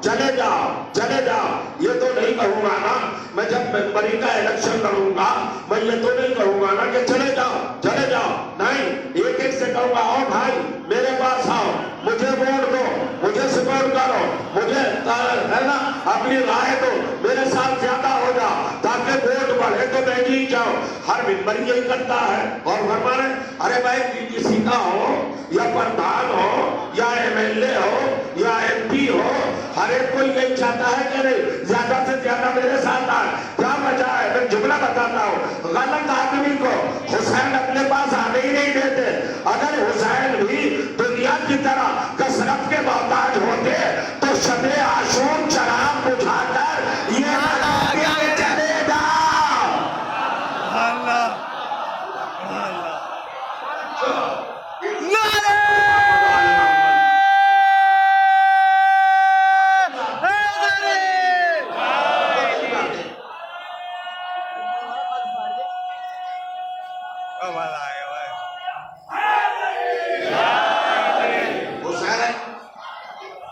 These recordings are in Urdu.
چلے جاؤ چلے جاؤ. یہ تو نہیں کہوں گا نا میں جب ممبری کا الیکشن لڑوں گا میں یہ تو نہیں کہوں گا نا کہ چلے جاؤ. نہیں, ایک ایک سے کہوں گا آؤ بھائی میرے پاس آؤ, مجھے ووٹ دو, مجھے سپورٹ کرو, مجھے ہے نا اپنی رائے دو, میرے ساتھ زیادہ ہو جاؤ تاکہ ووٹ بڑھے تو میں جیت جاؤں. ہر ممبر یہی کرتا ہے. اور فرما رہے ارے بھائی PTC کا ہو یا پردھان ہو یا MLA ہو یا MP ہو, ہر ایک کوئی یہی چاہتا ہے کہ نہیں زیادہ سے زیادہ میرے ساتھ آئے. کیا وجہ ہے؟ میں جملہ بتاتا ہوں. غلط آدمی کو حسین اپنے پاس آنے ہی نہیں دیتے. اگر حسین بھی دنیا کی طرح کثرت کے محتاج ہوتے تو شب عاشور چراغ بجھا کر یہ چلے جاؤ.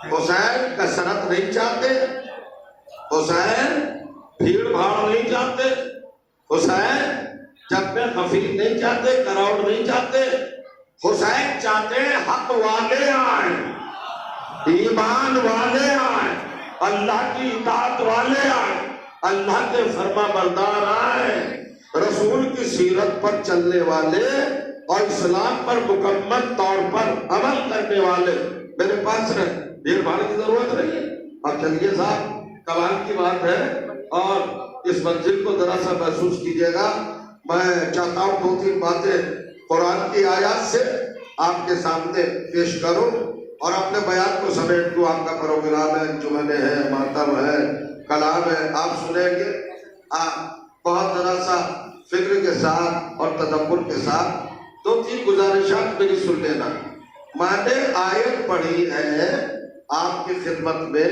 حسین کثرت نہیں چاہتے, حسین بھیڑ بھاڑ نہیں چاہتے, حسین جب میں خفی نہیں چاہتے, کراؤڈ نہیں چاہتے. حسین چاہتے ہیں حق والے آئیں, ایمان والے آئیں, اللہ کی اطاعت والے آئیں, اللہ کے فرما بردار آئیں, رسول کی سیرت پر چلنے والے اور اسلام پر مکمل طور پر عمل کرنے والے میرے پاس رہیں. بھیڑ بھاڑ کی ضرورت نہیں ہے. اب چلیے صاحب, کمال کی بات ہے اور اس منزل کو ذرا سا محسوس کیجیے گا. میں چاہتا ہوں 2-3 باتیں قرآن کی آیات سے آپ کے سامنے پیش کروں اور اپنے بیان کو سمیٹ دوں. آپ کا پروگرام ہے, انجمن ہے, ماتم ہے, کلام ہے, آپ سنیں گے. بہت ذرا سا فکر کے ساتھ اور تدبر کے ساتھ 2-3 گزارشات میری سن لینا. میں نے آیت پڑھی ہے آپ کی خدمت میں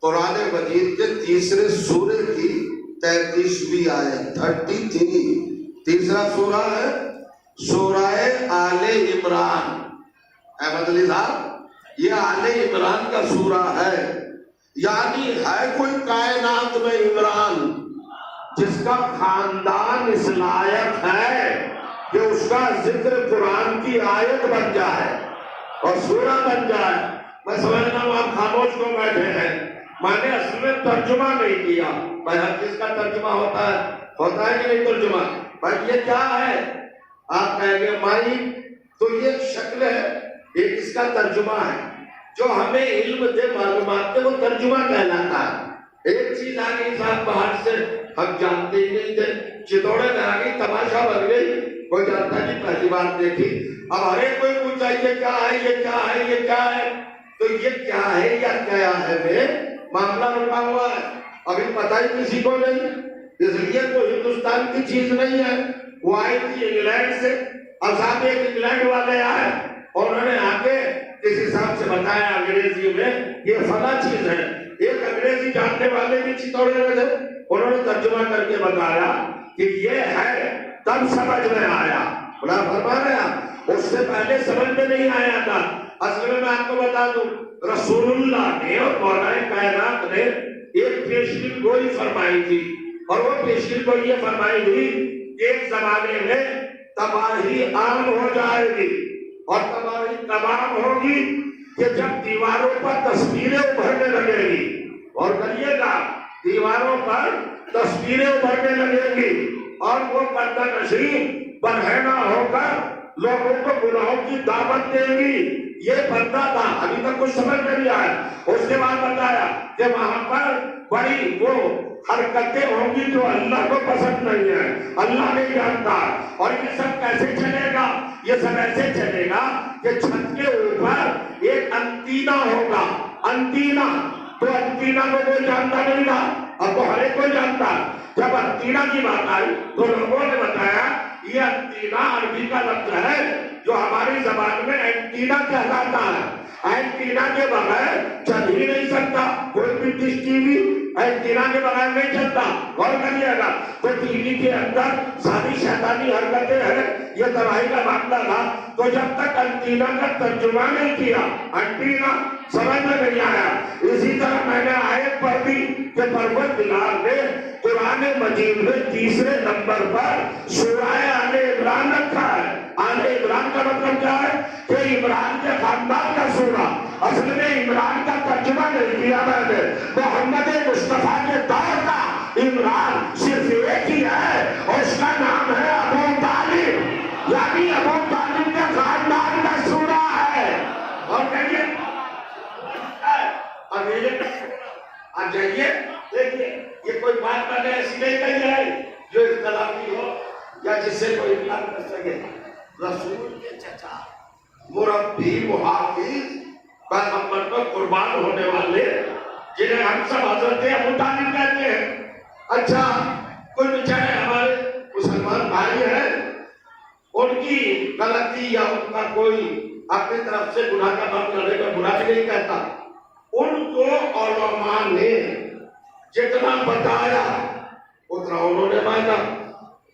قرآن مجید کے تیسرے سورے کی 33ویں آیت 33. تیسرا سورہ ہے سورہ آل عمران. احمد علی صاحب, یہ آل عمران کا سورہ ہے. یعنی ہے کوئی کائنات میں عمران جس کا خاندان اس لائق ہے کہ اس کا ذکر قرآن کی آیت بن جائے اور سورہ بن جائے. میں سمجھتا ہوں آپ خاموش کو بیٹھے ہیں. میں نے اصل میں ترجمہ نہیں کیا. بھائی ہر چیز کا ترجمہ ہوتا ہے کہ نہیں ترجمہ. بھائی یہ کیا ہے؟ آپ کہیں گے مائی تو یہ شکل ہے, ایک اس کا ترجمہ ہے. جو ہمیں علم دے, معلومات دے, وہ ترجمہ کہلاتا ہے. ایک چیز آ گئی صاحب باہر سے, ہم جانتے ہی نہیں تھے, چتوڑے میں آ گئی, تماشا بن گئی, کوئی جانتا جی پہلی بار دیکھی. اب ہر ایک کوئی پوچھا یہ کیا ہے, یہ کیا ہے, یہ کیا ہے. تو یہ کیا ہے یا کیا ہے میں معاملہ رکھا ہوا ہے, ابھی پتہ ہی کسی کو نہیں. اس لیے تو ہندوستان کی چیز نہیں ہے. وہ آئی تھی انگلینڈ سے, اب صاحب ایک انگلینڈ والے آئے اور انہوں نے آ کے کسی صاحب سے بتایا انگریزی میں یہ فلاں چیز ہے. ایک انگریزی جاننے والے بھی چتوڑے میں تھے, انہوں نے ترجمہ کر کے بتایا کہ یہ ہے, تب سمجھ میں آیا. بڑا فرما رہے ہیں, اس سے پہلے سمجھ میں نہیں آیا تھا. اصل میں آپ کو بتا دوں, رسول اللہ نے اور مولا کائنات نے ایک پیشگی گوئی فرمائی تھی, اور وہ پیشگی گوئی یہ فرمائی تھی کہ ایک زمانے میں تباہی عام ہو جائے گی, اور تباہی تمام ہوگی کہ جب دیواروں پر تصویریں ابھرنے لگے گی. اور کریے گا, دیواروں پر تصویریں ابھرنے لگے گی اور وہ پردہ نشین برہنہ ہو کر لوگوں کو گناہوں کی دعوت دے گی. یہ پردہ تھا, ابھی تک کچھ سمجھ نہیں آیا. اس کے بعد بتایا کہ وہاں پر بڑی وہ حرکتیں ہوں گی جو اللہ کو پسند نہیں ہے, اللہ نہیں جانتا. اور یہ سب کیسے چلے گا؟ یہ سب ایسے چلے گا کہ چھت کے اوپر ایک انتینا ہوگا. انتینا تو انتینا کو کوئی جانتا نہیں تھا, اب تو ہر ایک کوئی جانتا. جب انتینا کی بات آئی تو لوگوں نے بتایا یہ انتینا عربی کا لفظ ہے جو ہماری زبان میں اینٹینا کہلاتا ہے. اینٹینا کے بغیر چل ہی نہیں سکتا کوئی بھی ڈش ٹی وی, اینٹینا کے بغیر نہیں چلتا. غور کریے گا تو ٹی وی کے اندر ساری شیطانی حرکتیں ہیں, یہ تباہی کا معاملہ تھا. تو جب تک انٹینا کا ترجمہ نہیں کیا, انٹینا سمجھ میں نہیں آیا. اسی طرح میں نے کہ پروردگار نے قرآن مجید میں تیسرے نمبر پر سورہ آل عمران رکھا ہے۔ آل عمران کا مطلب کیا ہے؟ کہ عمران کے خاندان کا سورہ۔ اصل میں عمران کا ترجمہ نہیں کیا میں نے، محمد مصطفیٰ کے دور کا عمران صرف ایک ہی ہے اور اس کا نام ہے ابو طالب، یعنی ابو طالب کے خاندان کا سورہ ہے۔ اور کہیے اب جائیے دیکھیے، یہ کوئی بات میں نے ایسی نہیں کہی ہے جو اختلافی ہو یا جس سے کوئی انکار کر سکے۔ رسول کے چچا، مربی، محافظ، پیغمبر پر قربان ہونے والے، جنہیں ہم سب حضرت ابو طالب کہتے ہیں۔ اچھا، کوئی بیچارے ہمارے مسلمان بھائی ہیں، ان کی غلطی یا ان کا کوئی اپنی طرف سے گناہ کا باب کرنے کا برا بھی نہیں کہتا، ان کو علماء نے جتنا بتایا اتنا انہوں نے مانا۔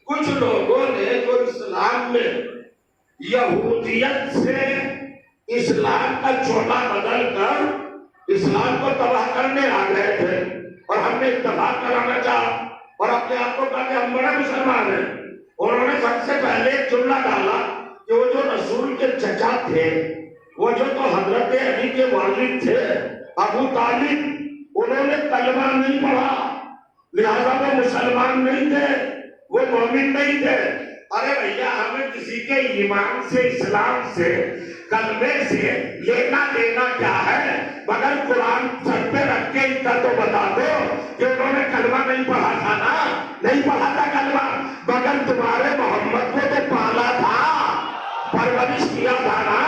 کچھ لوگوں نے جو اسلام میں یہودیت سے اسلام کا چولا بدل کر اسلام کو تباہ کرنے آ گئے تھے، اور ہم نے اتفاق کرانا چاہا اور اپنے آپ کو کہا کہ ہم بڑے مسلمان ہیں، انہوں نے سب سے پہلے ایک جملہ ڈالا کہ وہ جو رسول کے چچا تھے، وہ جو تو حضرت علی کے والد تھے ابو طالب، انہوں نے کلمہ نہیں پڑھا، لہذا وہ مسلمان نہیں تھے، وہ مومن نہیں تھے۔ ارے بھیا، ہمیں کسی کے ایمان سے، اسلام سے، کلمے سے لینا دینا کیا ہے؟ مگر قرآن سر پہ رکھ کے اتنا تو بتا دو کہ انہوں نے کلمہ نہیں پڑھا تھا نا، نہیں پڑھا تھا کلمہ، مگر تمہارے محمد کو تو پالا تھا، پرورش کیا تھا نا،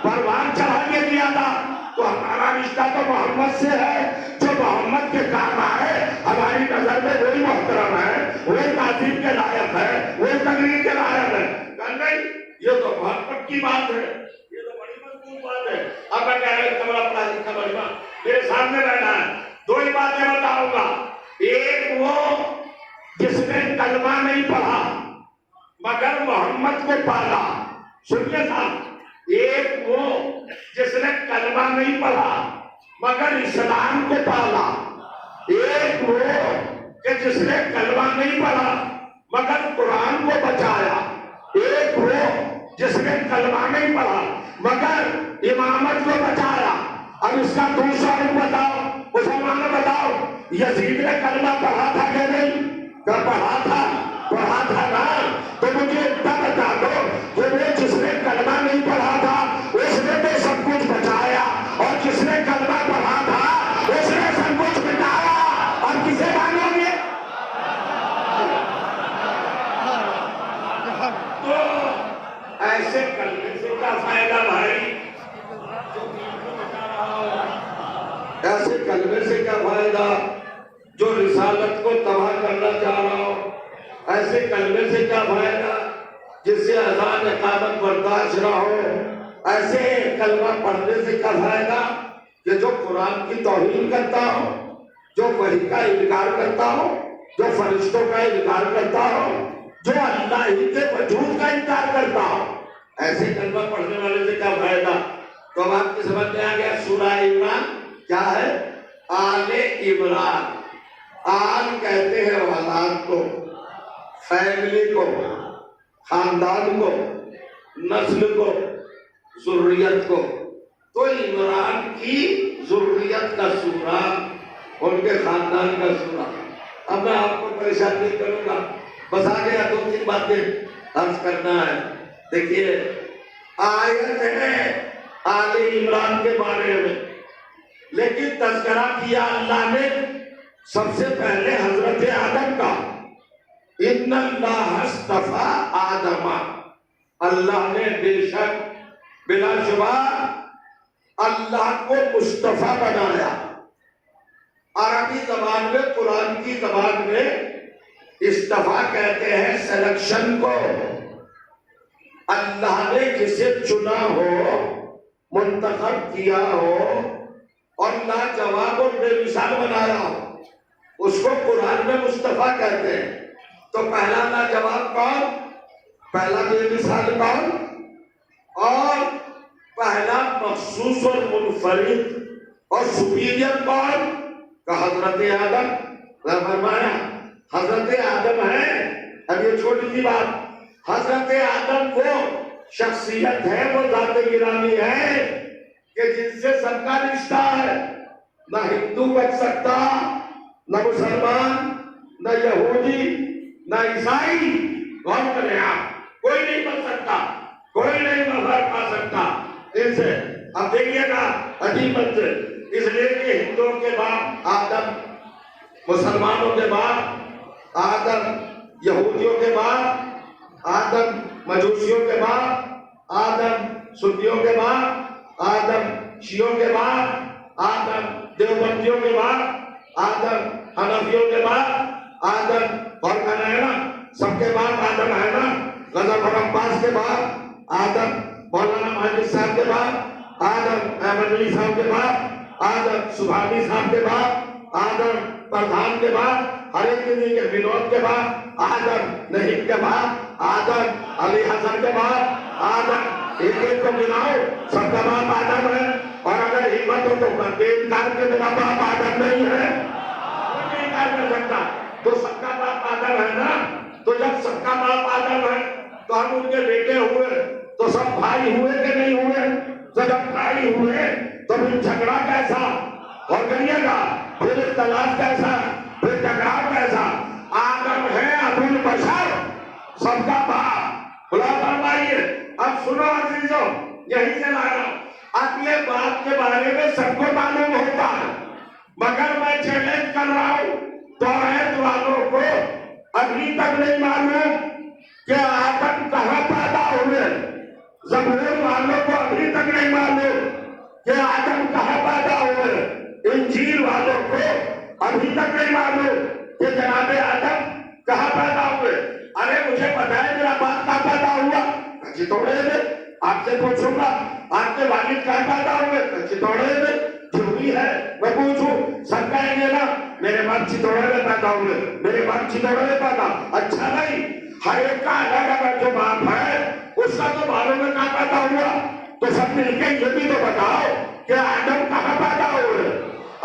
پروان چڑھا کے دیا تھا، تو ہمارا رشتہ تو محمد سے ہے۔ جو محمد کے کام آئے ہماری نظر میں وہی محترم ہے، وہی تعظیم کے لائق ہے، وہی تقریر کے لائق ہے۔ نہیں، یہ تو بہت پکی بات ہے، یہ تو بڑی مضبوط بات ہے۔ اب میں کہہ رہا ہوں پڑھا لکھا بڑھا میرے سامنے بیٹھا ہے، دو ہی باتیں بتاؤں گا۔ ایک وہ جس نے کلمہ نہیں پڑھا مگر محمد کو پالا، سنیے صاحب، ایک وہ جس نے کلمہ نہیں پڑھا مگر اسلام کو پالا، ایک وہ کہ جس نے کلمہ نہیں پڑھا مگر قرآن کو بچایا، ایک وہ جس نے کلمہ نہیں پڑھا مگر امامت کو بچایا۔ اب اس کا دوسرا رخ بتاؤ، مسلمانوں بتاؤ، یزید نے کلمہ پڑھا تھا کہ نہیں؟ پڑھا تھا، پڑھا تھا نا، تو مجھے اتنا بتا دو کہ وہ جس نے کلمہ نہیں پڑھا تھا اس نے تو سب کچھ بچایا، اور جس نے کلمہ پڑھا تھا اس نے سب کچھ بچایا، اور کسے مانو گے؟ تو ایسے کلمے سے کیا فائدہ بھائی؟ ایسے کلمے سے کیا فائدہ جو رسالت کو تباہ کرنا چاہ رہا ہو؟ ایسے کلمے سے کیا فائدہ جس سے اذان اقامت برداشت نہ ہو؟ ایسے کلمہ پڑھنے سے کیا فائدہ کہ جو قرآن کی توہین کرتا ہو، جو وحی کا انکار کرتا ہو، جو فرشتوں کا انکار کرتا ہو، جو اللہ ہی کے وجود کا انکار کرتا ہو، ایسے کلمہ پڑھنے والے سے کیا فائدہ؟ تو اب آپ کی سمجھ میں آ گیا سورہ عمران کیا ہے؟ آل عمران۔ آل کہتے ہیں اولاد کو، فیملی کو، خاندان کو، نسل کو، ذریت کو۔ تو عمران کی ذریت کا سورہ، ان کے خاندان کا سورہ۔ اب میں آپ کو پریشان نہیں کروں گا، بس آگے دو تین باتیں عرض کرنا ہے۔ دیکھیے، آیت ہے آل عمران کے بارے میں، لیکن تذکرہ کیا اللہ نے سب سے پہلے حضرت آدم کا۔ ان اللہ اصطفیٰ آدم، اللہ نے بے شک بلا شبہ اللہ کو مصطفیٰ بنایا۔ عربی زبان میں، قرآن کی زبان میں اصطفیٰ کہتے ہیں سلیکشن کو۔ اللہ نے جسے چنا ہو، منتخب کیا ہو اور لاجواب اور بے مثال بنایا ہو، اس کو قرآن میں مصطفیٰ کہتے ہیں۔ تو پہلا لاجواب کون؟ پہلا بے مثال کون؟ اور پہلا مخصوص اور منفرد اور سپیریئر کون؟ کہ حضرت آدم۔ فرمایا حضرت آدم ہے. اب یہ چھوٹی سی بات، حضرت آدم کو شخصیت ہے، وہ ذات گرامی ہے کہ جن سے سب کا رشتہ ہے. نہ ہندو بچ سکتا، نہ مسلمان، نہ یہودی، نہ عیسائی. غور کریں آپ، کوئی نہیں بچ سکتا، کوئی نہیں مفاد پا سکتا ان سے. اب دیکھیے گا عجیب منظر، اس لیے کہ ہندوؤں کے بعد آدم، مسلمانوں کے بعد آدم، یہودیوں کے بعد آدم، مجوسیوں کے بعد آدم، سنیوں کے بعد آدم، شیعوں کے بعد آدم، دیوبندیوں کے بعد آدم، حنفیوں کے بعد آدم، اور کہنا ہے نا سب کے بعد آدم ہے نا. غزل اور عباس کے بعد آدم، مولانا ماجد صاحب کے بعد آدم، احمد علی صاحب کے بعد آدم، سبحانی صاحب کے بعد آدم، پردھان کے بعد ہر ایک دن کے ونود کے بعد آدم، نہیم کے بعد آدم، علی حسن کے بعد آدم. ایک ایک کو گناؤ، سب کا باپ آدم ہے. اور اگر ہمت ہو تو انکار کے میرا باپ آدم نہیں ہے، کوئی نہیں انکار کر سکتا. تو سب کا باپ آدم ہے نا. تو جب سب کا باپ آدم ہے تو ہم ان کے بیٹے ہوئے تو سب بھائی ہوئے کہ نہیں ہوئے؟ جب بھائی ہوئے تو پھر جھگڑا کیسا؟ اور کریے گا پھر اختلاف کیسا؟ پھر ٹکراؤ کیسا؟ آدم ہے ابو البشر، سب کا باپ. خدا فرمائیے. اب سنو عزیزو، یہی سے لا رہا ہوں. اپنے باپ کے بارے میں سب کو معلوم ہوتا ہے، مگر میں چیلنج کر رہا ہوں توحید والوں کو ابھی تک نہیں معلوم کہ آدم کہاں پیدا ہوئے. زبور والوں کو ابھی تک نہیں معلوم کہ آدم کہاں پیدا ہوئے. انجیل والوں کو ابھی تک نہیں معلوم کہ جناب آدم کہاں پیدا ہوئے. ارے مجھے پتا ہے میرا باپ کہاں پیدا ہوا، چتوڑے میں. آپ سے پوچھوں گا آپ کے والد کہاں پیدا ہوئے، چتوڑے میں. جو بھی ہے میں پوچھوں، سب کہیں گے نا میرے باپ چتوڑے میں پیدا ہوئے، میرے باپ چتوڑے میں پیدا. اچھا نہیں، ہر ایک کا الگ الگ جو باپ ہے اس کا تو معلوم ہے کہاں پیدا ہوا. تو سب مل کے یہ بھی تو بتاؤ کہ آدم کہاں پیدا ہوئے.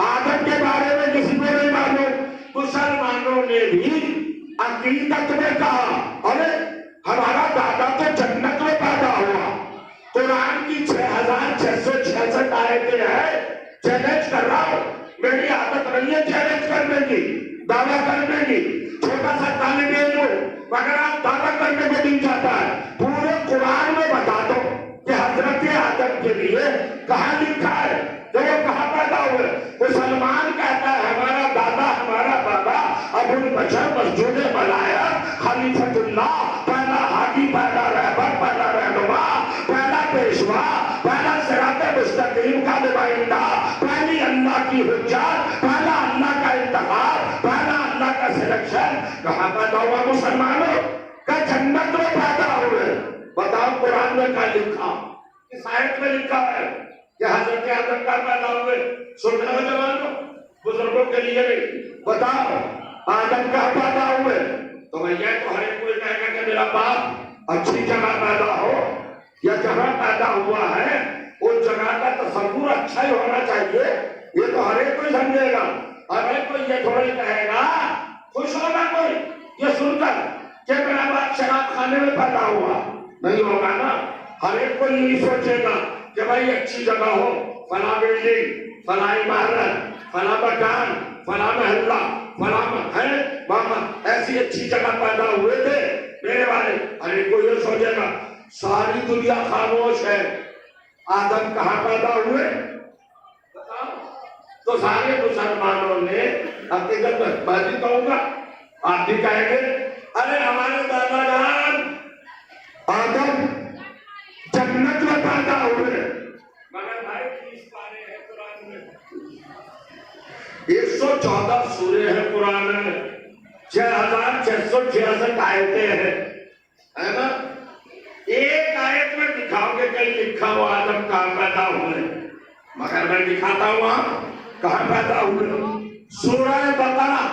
آدم کے بارے میں کسی کو نہیں معلوم. مسلمانوں نے بھی عقیدت میں کہا ارے ہمارا دادا تو جنت میں پیدا ہوا. قرآن کی 6666 آیتیں ہیں. چیلنج کر رہا ہوں، میری عادت نہیں ہے چیلنج کرنے کی، دعویٰ کرنے کی. چھوٹا سا طالب علم ہوں مگر آپ دعویٰ کرنے کو نہیں چاہتا ہے. پورے قرآن میں بتا دو کہ حضرت آدم کے لیے کہاں لکھا ہے کہ وہ کہاں پیدا ہوئے. مسلمان کہتا ہے ہمارا دادا، ہمارا بابا ابو البشر مسجود ملایا، خلیفۃ اللہ، پہلا حاکم، پہلا رہبر، پہلا رہنما، پہلا پیشوا، پہلا صراط مستقیم کا نمائندہ، پہلی اللہ کی حجت، پہلا اللہ کا انتخاب، پہلا اللہ کا سلیکشن. کہاں پیدا ہوا مسلمانوں؟ کہ جنت میں پیدا ہوئے. بتاؤ قرآن میں کیا لکھا، کس آیت میں لکھا ہے کہ حضرت آدم کا پیدا ہوئے؟ سننا ہے جوانوں، بزرگوں کے لیے نہیں. بتاؤ آدم کا پیدا ہوئے. تو بھیا تو ہر ایک کوئی کہے گا کہ میرا باپ اچھی جگہ پیدا ہو یا جہاں پیدا ہوا ہے اس جگہ کا تصور اچھا ہی ہونا چاہیے. یہ تو ہر ایک کوئی سمجھے گا. ہر ایک کوئی یہ تھوڑی کہے گا، خوش ہوگا کوئی یہ سن کر کہ میرا باپ شراب خانے میں پیدا ہوا. نہیں ہوگا نا. ہر ایک کوئی یہی سوچے گا کہ بھائی اچھی جگہ ہو، فلاں بلڈنگ، فلاں عمارت، فلاں مکان، فلاں محلہ، فلاں ہے ماما، ایسی اچھی جگہ پیدا ہوئے تھے میرے والے. ہر ایک کو یہ سوچے گا. ساری دنیا خاموش ہے، آدم کہاں پیدا ہوئے بتاؤ. تو سارے مسلمانوں نے حقیقت میں بھی کہوں گا، آپ بھی کہیں گے ارے ہمارے دادا جان آدم جنت میں پیدا ہوئے. مگر بھائی 30 پارے ہیں قرآن میں، 114 سورے ہیں قرآن میں، 6666 آیتیں ہیں، ہے نا. ایک آیت میں دکھاؤ گے کہیں لکھا ہوا آدم کہاں پیدا ہوئے، مگر میں دکھاتا ہوں وہاں کہاں پیدا ہوئے. سورہ بقرہ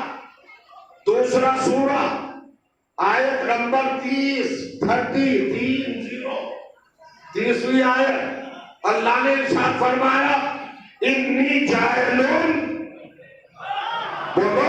دوسرا سورہ آیت نمبر 30 آیت اللہ نے ارشاد فرمایا انی جاعلون، بولو